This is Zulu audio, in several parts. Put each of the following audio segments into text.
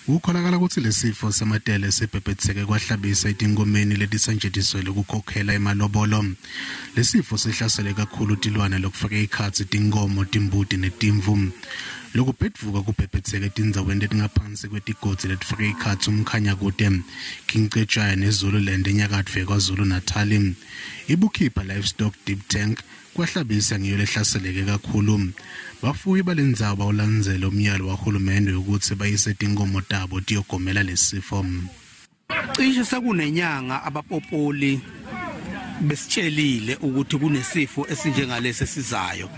Ukholakala ukuthi lesifo sematele sibhebhetheke kwahlabisa itinkomeni letisanjetshiselwe ukukhokhela emalobolo. Lesifo sihlasele kakhulu tilwane lokufaka ikhatsi tinkomo, timbuti netimvu. Lokubhedvuka kubhebhetheke tindzaweni letingaphansi kwetigodzi letifaka ikhatsi umkhanya kude Kinchechaya neZululand enyakatfo KwaZulu Natal. Ibukhipha livestock deep tank kwahlabisa ngiyo lehlaseleke kakhulu. Bafuyi balendzawo ulandzela umyalo wa Hulumende ukuthi bayise tinkomo tabo tiyogomela lesifo. Cishe sekunenyanga abapopoli besitshelile ukuthi kunesifo esinjengalesi esizayo.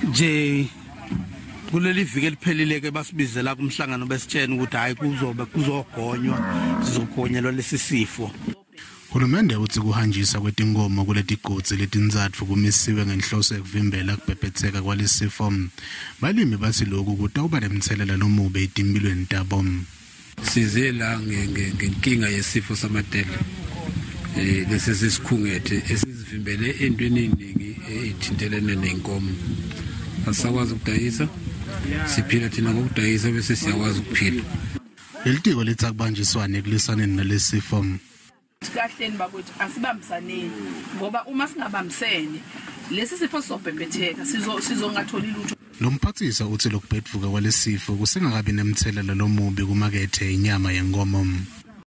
Nje kuleli viki eliphelile ke basibizela kumhlangano besitshena ukuthi hayi kuzogonywa sizogonyelwa lesi sifo. Hulumende uthi kuhanjiswa kwetinkomo kuletigodzi letindzatfu kumisiwe ngenhloso yokuvimbela kubhebhetheka kwalesifo. Balimi bathi lokhu kutawuba nemthelela nomubi etimpilweni tabo. Size la ngenkinga yesifo samatele lesisikhungethe esizivimbele entweni eningi ethintelene nenkomo. Asakwazi ukudayisa, siphila thina ngokudayisa bese siyakwazi ukuphila. Lelitiko lithi akubanjiswane ekulisaneni nalesifo. Kahleni bakuthi asibambisaneni ngoba uma singabambisene lesi sifo sobhebhetheka sizongatholi lutho. Umphatsiswa uthi lokubhedvuka kwalesifo kusengakabi nemthelela lomubi kumakethe inyama yenkomo.